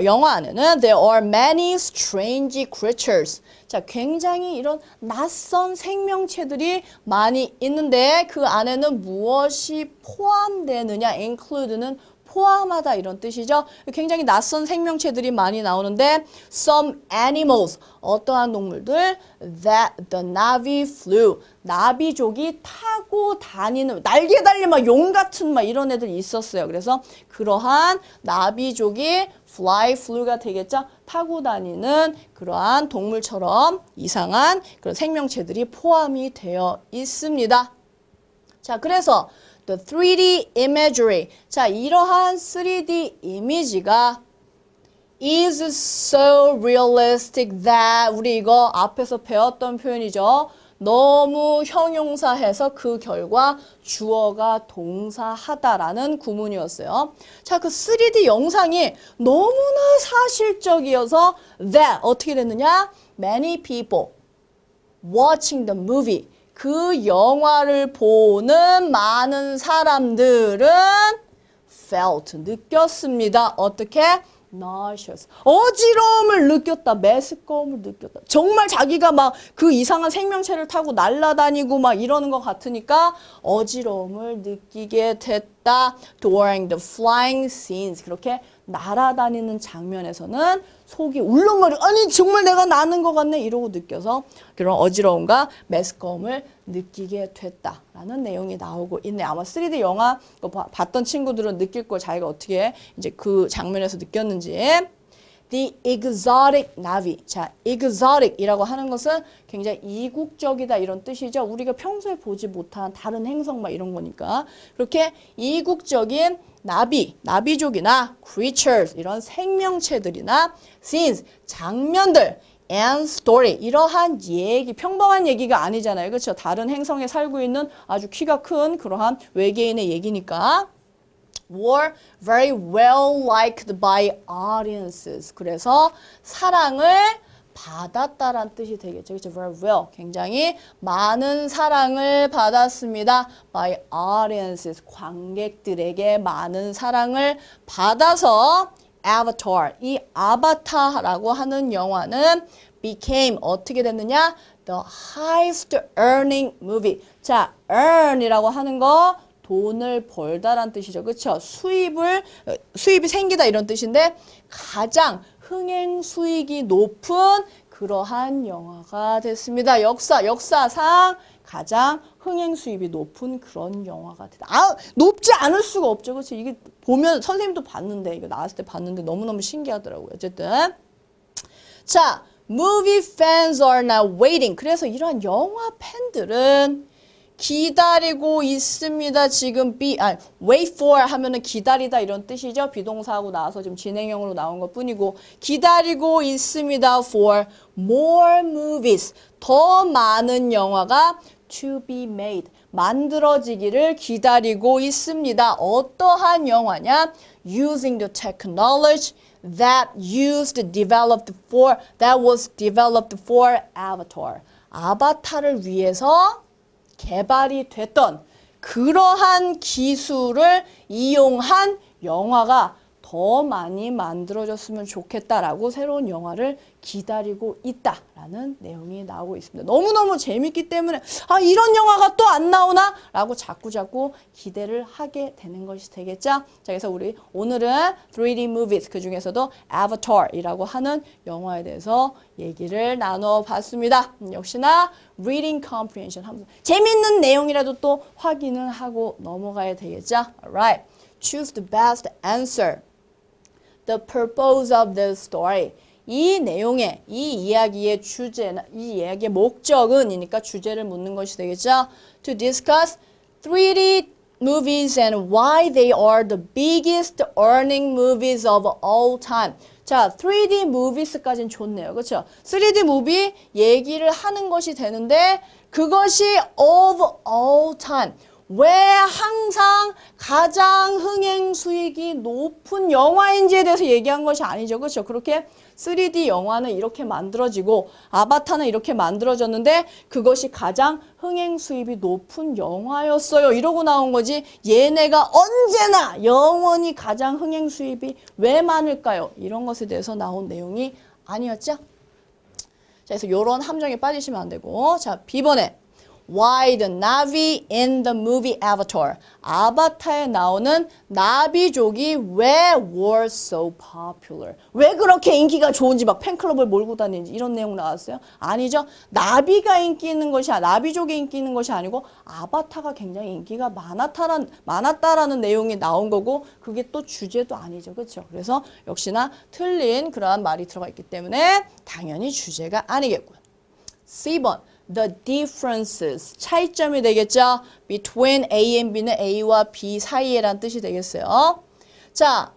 영화 안에는 there are many strange creatures. 자, 굉장히 이런 낯선 생명체들이 많이 있는데 그 안에는 무엇이 포함되느냐? include는 포함하다 이런 뜻이죠. 굉장히 낯선 생명체들이 많이 나오는데 some animals 어떠한 동물들 that the Navi flew 나비족이 타고 다니는 날개 달린 막 용 같은 막 이런 애들이 있었어요. 그래서 그러한 나비족이 fly가 되겠죠. 타고 다니는 그러한 동물처럼 이상한 그런 생명체들이 포함이 되어 있습니다. 자, 그래서 the 3D imagery. 자, 이러한 3D 이미지가 is so realistic that 우리 이거 앞에서 배웠던 표현이죠. 너무 형용사해서 그 결과 주어가 동사하다라는 구문이었어요. 자, 그 3D 영상이 너무나 사실적이어서 that 어떻게 됐느냐? Many people watching the movie. 그 영화를 보는 많은 사람들은 felt, 느꼈습니다. 어떻게? nauseous. 어지러움을 느꼈다. 메스꺼움을 느꼈다. 정말 자기가 막 그 이상한 생명체를 타고 날아다니고 막 이러는 것 같으니까 어지러움을 느끼게 됐다. during the flying scenes. 그렇게 날아다니는 장면에서는 속이 울렁거려. 아니 정말 내가 나는 것 같네 이러고 느껴서 그런 어지러움과 메스꺼움을 느끼게 됐다라는 내용이 나오고 있네. 아마 3D 영화 봤던 친구들은 느낄 걸 자기가 어떻게 이제 그 장면에서 느꼈는지. The exotic Navi. 자, exotic이라고 하는 것은 굉장히 이국적이다 이런 뜻이죠. 우리가 평소에 보지 못한 다른 행성 막 이런 거니까. 그렇게 이국적인 나비족이나 creatures 이런 생명체들이나 scenes 장면들 and story 이러한 얘기 평범한 얘기가 아니잖아요. 그렇죠? 다른 행성에 살고 있는 아주 키가 큰 그러한 외계인의 얘기니까. were very well liked by audiences. 그래서 사랑을 받았다란 뜻이 되겠죠. 그렇죠? very well. 굉장히 많은 사랑을 받았습니다. by audiences. 관객들에게 많은 사랑을 받아서 Avatar. 이 아바타라고 하는 영화는 became 어떻게 됐느냐? The highest earning movie. 자, earn이라고 하는 거 돈을 벌다란 뜻이죠. 그렇죠? 수입이 생기다 이런 뜻인데 가장 흥행 수익이 높은 그러한 영화가 됐습니다. 역사상 가장 흥행 수입이 높은 그런 영화가 됐다. 높지 않을 수가 없죠. 그렇죠? 이게 보면 선생님도 봤는데 이거 나왔을 때 봤는데 너무너무 신기하더라고요. 어쨌든 자, movie fans are now waiting. 그래서 이러한 영화 팬들은 기다리고 있습니다. 지금 wait for 하면은 기다리다 이런 뜻이죠. 비동사하고 나와서 지금 진행형으로 나온 것 뿐이고 기다리고 있습니다. for more movies. 더 많은 영화가 to be made. 만들어지기를 기다리고 있습니다. 어떠한 영화냐? using the technology that was developed for Avatar. 아바타를 위해서 개발이 됐던 그러한 기술을 이용한 영화가 더 많이 만들어졌으면 좋겠다라고 새로운 영화를 기다리고 있다라는 내용이 나오고 있습니다. 너무너무 재밌기 때문에 이런 영화가 또 안 나오나? 라고 자꾸자꾸 기대를 하게 되는 것이 되겠죠? 자, 그래서 우리 오늘은 3D movies 그 중에서도 Avatar이라고 하는 영화에 대해서 얘기를 나눠봤습니다. 역시나 reading comprehension 하면서 재밌는 내용이라도 또 확인을 하고 넘어가야 되겠죠? Alright, choose the best answer. The purpose of the story. 이 내용의, 이 이야기의 주제나 이 이야기의 목적은이니까 주제를 묻는 것이 되겠죠. To discuss 3D movies and why they are the biggest earning movies of all time. 자, 3D movies까지는 좋네요. 그렇죠? 3D movie 얘기를 하는 것이 되는데 그것이 of all time. 왜 항상 가장 흥행 수익이 높은 영화인지에 대해서 얘기한 것이 아니죠. 그렇죠? 그렇게 3D 영화는 이렇게 만들어지고 아바타는 이렇게 만들어졌는데 그것이 가장 흥행 수입이 높은 영화였어요. 이러고 나온 거지 얘네가 언제나 영원히 가장 흥행 수입이 왜 많을까요? 이런 것에 대해서 나온 내용이 아니었죠? 자, 그래서 이런 함정에 빠지시면 안 되고 자, B번에 Why the Navi in the movie Avatar? 아바타에 나오는 나비족이 왜 were so popular? 왜 그렇게 인기가 좋은지 막 팬클럽을 몰고 다니는지 이런 내용 나왔어요? 아니죠. 나비가 인기 있는 것이 나비족이 인기 있는 것이 아니고 아바타가 굉장히 인기가 많았다라는 내용이 나온 거고 그게 또 주제도 아니죠. 그렇죠? 그래서 역시나 틀린 그러한 말이 들어가 있기 때문에 당연히 주제가 아니겠고요. C번. The differences, 차이점이 되겠죠. Between A and B는 A와 B 사이에란 뜻이 되겠어요. 자,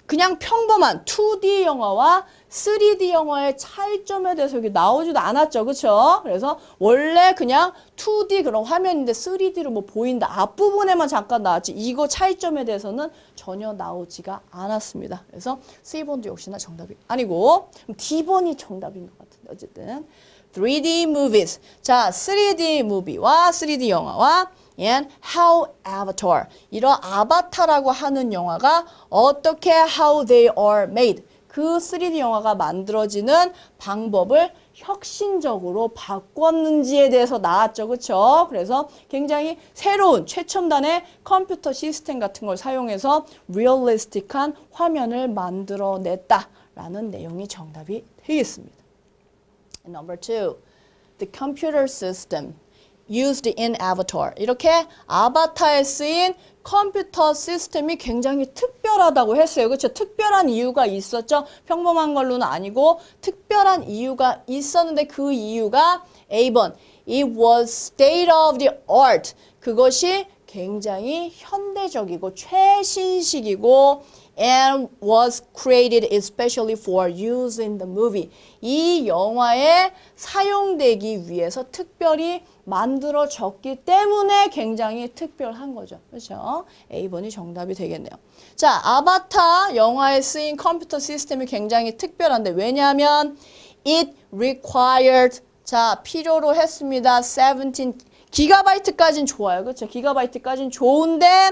그냥 평범한 2D 영화와 3D 영화의 차이점에 대해서 여기 나오지도 않았죠. 그렇죠? 그래서 원래 그냥 2D 그런 화면인데 3D로 뭐 보인다. 앞부분에만 잠깐 나왔지. 이거 차이점에 대해서는 전혀 나오지가 않았습니다. 그래서 C번도 역시나 정답이 아니고 D번이 정답인 것 같은데 어쨌든 3D movies. 자, 3D movie와 3D 영화와 and how Avatar. 이런 아바타라고 하는 영화가 어떻게 how they are made. 그 그 3D 영화가 만들어지는 방법을 혁신적으로 바꿨는지에 대해서 나왔죠. 그렇죠? 그래서 굉장히 새로운 최첨단의 컴퓨터 시스템 같은 걸 사용해서 리얼리스틱한 화면을 만들어냈다라는 내용이 정답이 되겠습니다. Number 2, the computer system used in Avatar. 이렇게 아바타에 쓰인 컴퓨터 시스템이 굉장히 특별하다고 했어요. 그렇죠? 특별한 이유가 있었죠. 평범한 걸로는 아니고 특별한 이유가 있었는데 그 이유가 A번, it was state of the art. 그것이 굉장히 현대적이고 최신식이고 and was created especially for use in the movie. 이 영화에 사용되기 위해서 특별히 만들어졌기 때문에 굉장히 특별한 거죠. 그렇죠? A번이 정답이 되겠네요. 자, 아바타 영화에 쓰인 컴퓨터 시스템이 굉장히 특별한데 왜냐하면 it required 자, 필요로 했습니다. 17 기가바이트까지는 좋아요. 그렇죠? 기가바이트까지는 좋은데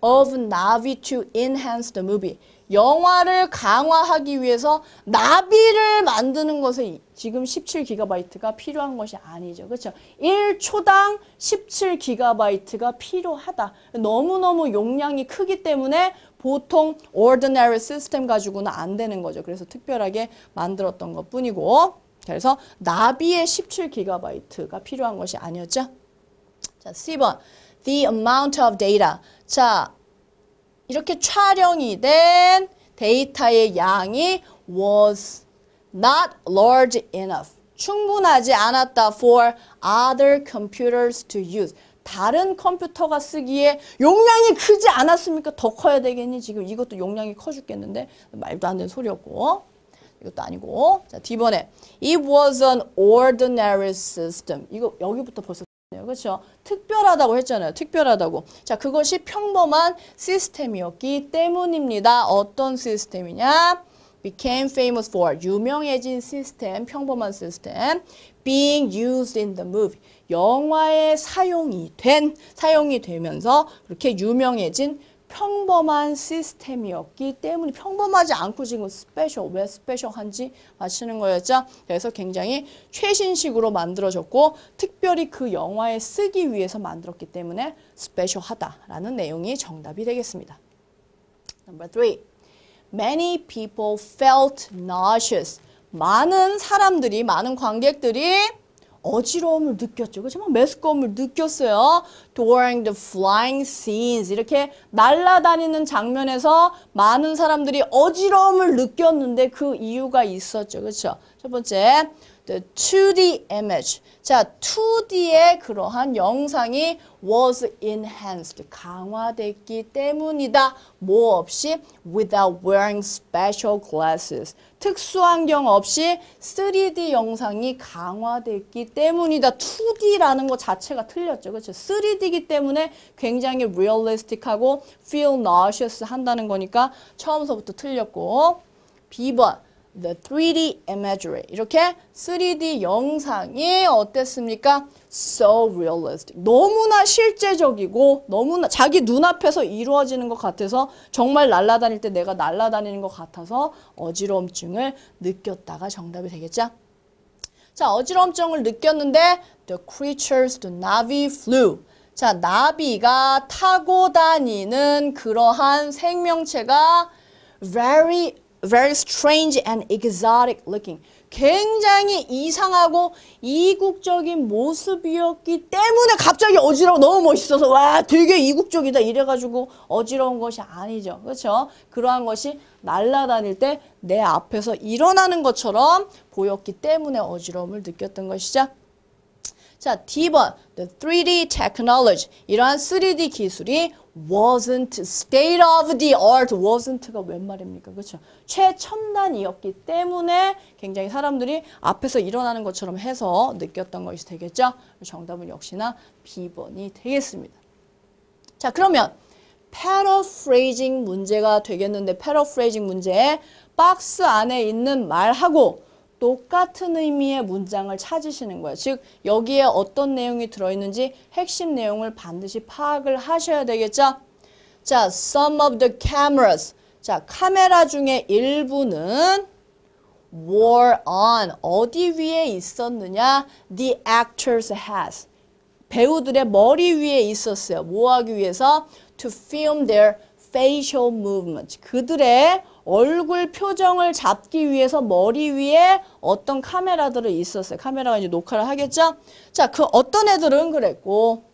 of Navi to enhance the movie. 영화를 강화하기 위해서 나비를 만드는 것에 지금 17기가바이트가 필요한 것이 아니죠. 그렇죠? 1초당 17기가바이트가 필요하다. 너무너무 용량이 크기 때문에 보통 ordinary system 가지고는 안 되는 거죠. 그래서 특별하게 만들었던 것 뿐이고 그래서 나비의 17기가바이트가 필요한 것이 아니었죠. 자, C번. The amount of data. 자, 이렇게 촬영이 된 데이터의 양이 was not large enough. 충분하지 않았다 for other computers to use. 다른 컴퓨터가 쓰기에 용량이 크지 않았습니까? 더 커야 되겠니? 지금 이것도 용량이 커 죽겠는데 말도 안 되는 소리였고 이것도 아니고 자 D번에 it was an ordinary system. 이거 여기부터 벌써 그렇죠? 특별하다고 했잖아요. 특별하다고. 자, 그것이 평범한 시스템이었기 때문입니다. 어떤 시스템이냐? became famous for 유명해진 시스템, 평범한 시스템 being used in the movie. 영화에 사용이 되면서 그렇게 유명해진 평범한 시스템이었기 때문에 평범하지 않고 지금 스페셜, 왜 스페셜한지 맞히는 거였죠. 그래서 굉장히 최신식으로 만들어졌고 특별히 그 영화에 쓰기 위해서 만들었기 때문에 스페셜하다라는 내용이 정답이 되겠습니다. Number 3. Many people felt nauseous. 많은 사람들이, 많은 관객들이 어지러움을 느꼈죠. 그렇죠? 메스꺼움을 느꼈어요. During the flying scenes. 이렇게 날아다니는 장면에서 많은 사람들이 어지러움을 느꼈는데 그 이유가 있었죠. 그렇죠? 첫 번째, the 2D image. 자, 2D의 그러한 영상이 was enhanced. 강화됐기 때문이다. 뭐 없이? Without wearing special glasses. 특수안경 없이 3D 영상이 강화됐기 때문이다. 2D라는 것 자체가 틀렸죠. 그렇죠? 3D이기 때문에 굉장히 realistic하고 feel nauseous 한다는 거니까 처음서부터 틀렸고 B번 The 3D imagery. 이렇게 3D 영상이 어땠습니까? So realistic. 너무나 실제적이고 너무나 자기 눈앞에서 이루어지는 것 같아서 정말 날아다닐 때 내가 날아다니는 것 같아서 어지러움증을 느꼈다가 정답이 되겠죠? 자, 어지러움증을 느꼈는데 the creatures, the Navi flew. 자, 나비가 타고 다니는 그러한 생명체가 very strange and exotic looking. 굉장히 이상하고 이국적인 모습이었기 때문에 갑자기 어지러워 너무 멋있어서 와 되게 이국적이다 이래가지고 어지러운 것이 아니죠. 그렇죠? 그러한 것이 날아다닐 때 내 앞에서 일어나는 것처럼 보였기 때문에 어지러움을 느꼈던 것이죠. 자, D번 The 3D technology. 이러한 3D 기술이 wasn't state of the art. wasn't가 웬 말입니까? 그렇죠? 최첨단이었기 때문에 굉장히 사람들이 앞에서 일어나는 것처럼 해서 느꼈던 것이 되겠죠? 정답은 역시나 B번이 되겠습니다. 자, 그러면 paraphrasing 문제가 되겠는데 paraphrasing 문제에 박스 안에 있는 말하고 똑같은 의미의 문장을 찾으시는 거예요. 즉 여기에 어떤 내용이 들어있는지 핵심 내용을 반드시 파악을 하셔야 되겠죠. 자, some of the cameras. 자, 카메라 중에 일부는 were on, 어디 위에 있었느냐? The actors' heads. 배우들의 머리 위에 있었어요. 뭐 하기 위해서? To film their facial movement. 그들의 얼굴 표정을 잡기 위해서 머리 위에 어떤 카메라들이 있었어요. 카메라가 이제 녹화를 하겠죠? 자, 그 어떤 애들은 그랬고,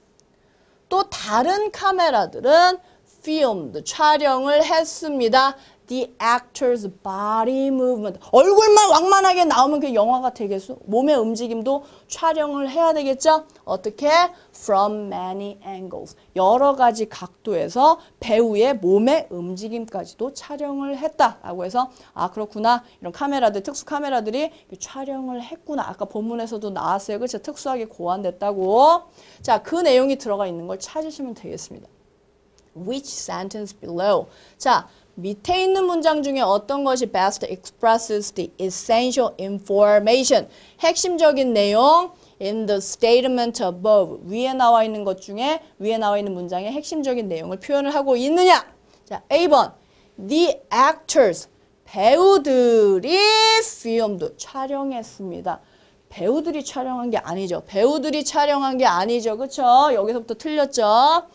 또 다른 카메라들은 filmed, 촬영을 했습니다. The actor's body movement. 얼굴만 왕만하게 나오면 그게 영화가 되겠어? 몸의 움직임도 촬영을 해야 되겠죠? 어떻게? From many angles. 여러 가지 각도에서 배우의 몸의 움직임까지도 촬영을 했다라고 해서 아 그렇구나. 이런 카메라들, 특수 카메라들이 촬영을 했구나. 아까 본문에서도 나왔어요. 그렇죠? 특수하게 고안됐다고. 자, 그 내용이 들어가 있는 걸 찾으시면 되겠습니다. Which sentence below? 자, 밑에 있는 문장 중에 어떤 것이 best expresses the essential information? 핵심적인 내용 in the statement above. 위에 나와 있는 것 중에 위에 나와 있는 문장의 핵심적인 내용을 표현을 하고 있느냐? 자, A번. The actors. 배우들이 filmed. 촬영했습니다. 배우들이 촬영한 게 아니죠. 배우들이 촬영한 게 아니죠. 그렇죠? 여기서부터 틀렸죠?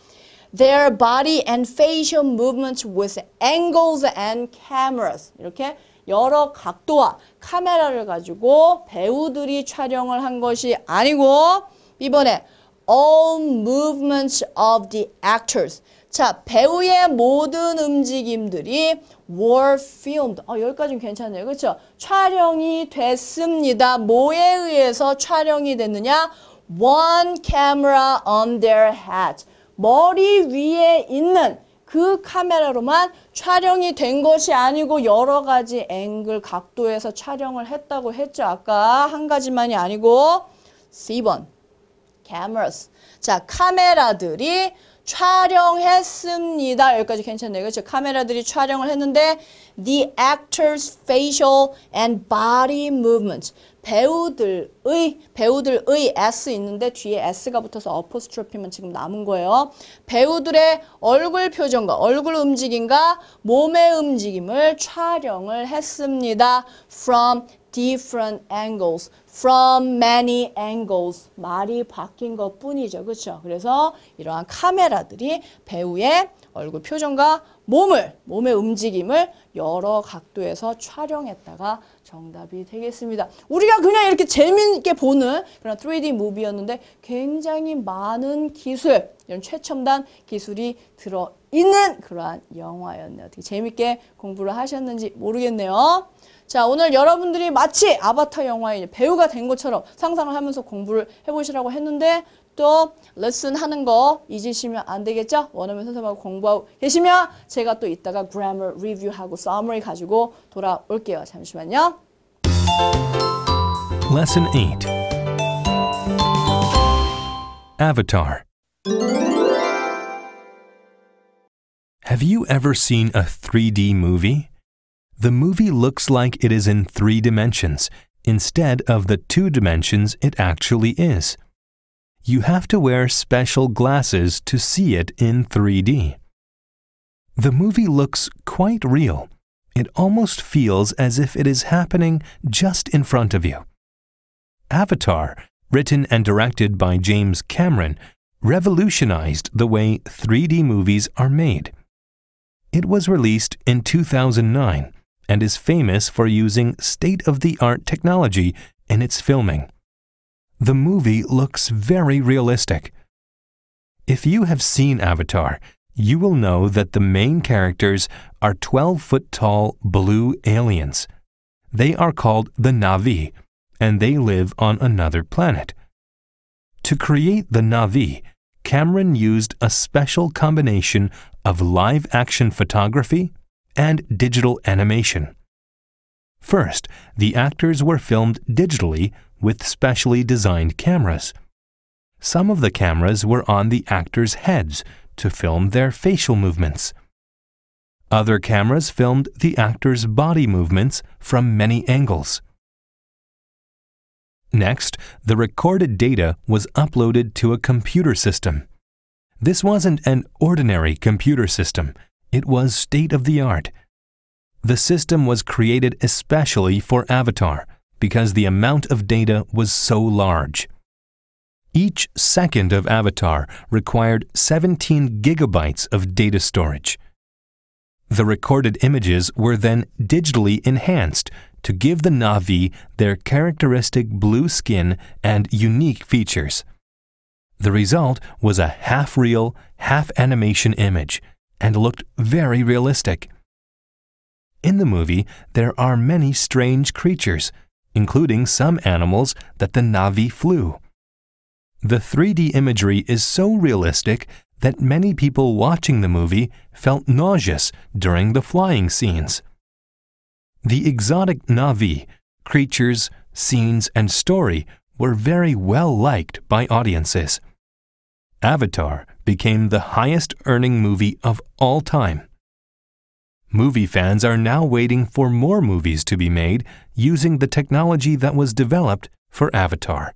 Their body and facial movements with angles and cameras. 이렇게 여러 각도와 카메라를 가지고 배우들이 촬영을 한 것이 아니고 이번에 all movements of the actors. 자, 배우의 모든 움직임들이 were filmed. 여기까지는 괜찮네요. 그렇죠? 촬영이 됐습니다. 뭐에 의해서 촬영이 됐느냐? One camera on their head. 머리 위에 있는 그 카메라로만 촬영이 된 것이 아니고 여러 가지 앵글, 각도에서 촬영을 했다고 했죠. 아까 한 가지만이 아니고 C번, cameras. 자, 카메라들이 촬영했습니다. 여기까지 괜찮네요. 그렇죠? 카메라들이 촬영을 했는데 the actors' facial and body movements. 배우들의 S 있는데 뒤에 S가 붙어서 어포스트로피만 지금 남은 거예요. 배우들의 얼굴 표정과 얼굴 움직임과 몸의 움직임을 촬영을 했습니다. From different angles, from many angles. 말이 바뀐 것 뿐이죠. 그렇죠? 그래서 이러한 카메라들이 배우의 얼굴 표정과 몸의 움직임을 여러 각도에서 촬영했다가 정답이 되겠습니다. 우리가 그냥 이렇게 재미있게 보는 그런 3D 무비였는데 굉장히 많은 기술, 이런 최첨단 기술이 들어있는 그러한 영화였네요. 어떻게 재미있게 공부를 하셨는지 모르겠네요. 자, 오늘 여러분들이 마치 아바타 영화의 배우가 된 것처럼 상상을 하면서 공부를 해보시라고 했는데 또 레슨 하는 거 잊으시면 안 되겠죠? 원어민 선생님하고 공부하고 계시면 제가 또 이따가 grammar review하고 summary 가지고 돌아올게요. 잠시만요. Lesson 8 Avatar Have you ever seen a 3D movie? The movie looks like it is in 3 dimensions instead of the 2 dimensions it actually is. You have to wear special glasses to see it in 3D. The movie looks quite real. It almost feels as if it is happening just in front of you. Avatar, written and directed by James Cameron, revolutionized the way 3D movies are made. It was released in 2009 and is famous for using state-of-the-art technology in its filming. The movie looks very realistic. If you have seen Avatar, you will know that the main characters are 12-foot-tall blue aliens. They are called the Na'vi, and they live on another planet. To create the Na'vi, Cameron used a special combination of live-action photography and digital animation. First, the actors were filmed digitally with specially designed cameras. Some of the cameras were on the actors' heads to film their facial movements. Other cameras filmed the actors' body movements from many angles. Next, the recorded data was uploaded to a computer system. This wasn't an ordinary computer system. It was state-of-the-art. The system was created especially for Avatar because the amount of data was so large. Each second of Avatar required 17 gigabytes of data storage. The recorded images were then digitally enhanced to give the Na'vi their characteristic blue skin and unique features. The result was a half-real, half-animation image and looked very realistic. In the movie, there are many strange creatures, including some animals that the Na'vi flew. The 3D imagery is so realistic that many people watching the movie felt nauseous during the flying scenes. The exotic Na'vi, creatures, scenes, and story were very well liked by audiences. Avatar became the highest-earning movie of all time. Movie fans are now waiting for more movies to be made using the technology that was developed for Avatar.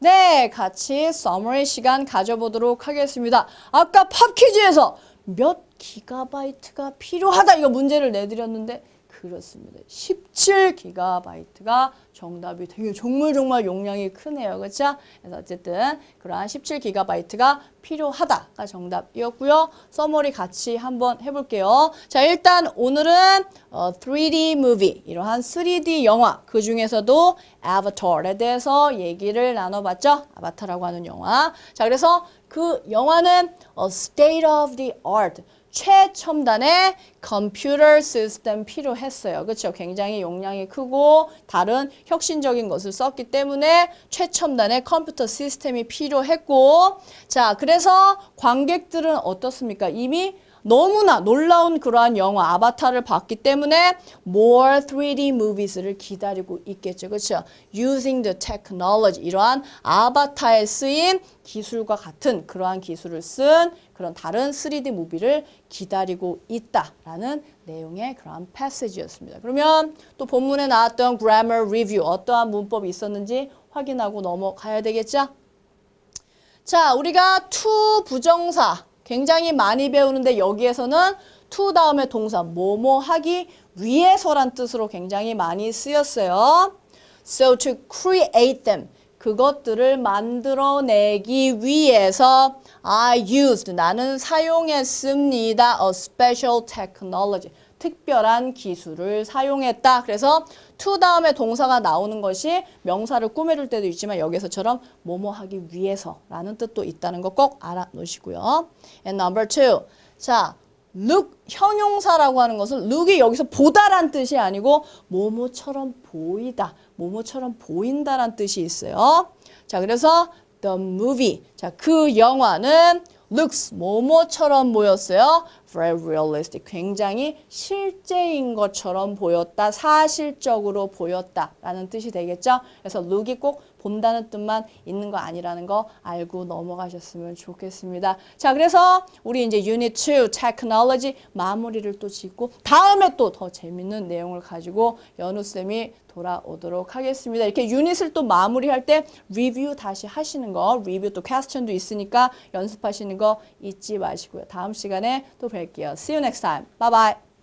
네, 같이 서머리 시간 가져보도록 하겠습니다. 아까 팝 퀴즈에서 몇 기가바이트가 필요하다 이거 문제를 내드렸는데 그렇습니다. 17기가바이트가 정답이 되게 정말 용량이 크네요. 그렇죠? 그래서 어쨌든 그러한 17기가바이트가 필요하다가 정답이었고요. 서머리 같이 한번 해볼게요. 자, 일단 오늘은 3D movie, 이러한 3D 영화, 그 중에서도 아바타에 대해서 얘기를 나눠봤죠. 아바타라고 하는 영화. 자, 그래서 그 영화는 state of the art, 최첨단의 컴퓨터 시스템 필요했어요. 그렇죠? 굉장히 용량이 크고 다른 혁신적인 것을 썼기 때문에 최첨단의 컴퓨터 시스템이 필요했고, 자, 그래서 관객들은 어떻습니까? 이미 너무나 놀라운 그러한 영화 아바타를 봤기 때문에 more 3D movies를 기다리고 있겠죠. 그렇죠? Using the technology, 이러한 아바타에 쓰인 기술과 같은 그러한 기술을 쓴 그런 다른 3D 무비를 기다리고 있다라는 내용의 그러한 패시지였습니다. 그러면 또 본문에 나왔던 grammar review, 어떠한 문법이 있었는지 확인하고 넘어가야 되겠죠? 자, 우리가 to 부정사 굉장히 많이 배우는데 여기에서는 to 다음에 동사 뭐뭐 하기 위해서란 뜻으로 굉장히 많이 쓰였어요. So to create them, 그것들을 만들어내기 위해서 I used, 나는 사용했습니다. A special technology, 특별한 기술을 사용했다. 그래서 to 다음에 동사가 나오는 것이 명사를 꾸며줄 때도 있지만 여기서처럼 뭐뭐 하기 위해서라는 뜻도 있다는 거 꼭 알아놓으시고요. And number two, 자, look, 형용사라고 하는 것은 look이 여기서 보다란 뜻이 아니고 뭐뭐처럼 보이다, 뭐뭐처럼 보인다란 뜻이 있어요. 자, 그래서 the movie, 자, 그 영화는 looks, 뭐뭐처럼 보였어요. Very realistic, 굉장히 실제인 것처럼 보였다, 사실적으로 보였다라는 뜻이 되겠죠. 그래서 look이 꼭 본다는 뜻만 있는 거 아니라는 거 알고 넘어가셨으면 좋겠습니다. 자, 그래서 우리 이제 Unit 2 Technology 마무리를 또 짓고 다음에 또 더 재밌는 내용을 가지고 연우쌤이 돌아오도록 하겠습니다. 이렇게 유닛을 또 마무리할 때 리뷰 다시 하시는 거, 리뷰 또 퀘스천도 있으니까 연습하시는 거 잊지 마시고요. 다음 시간에 또 뵐게요. See you next time. Bye bye.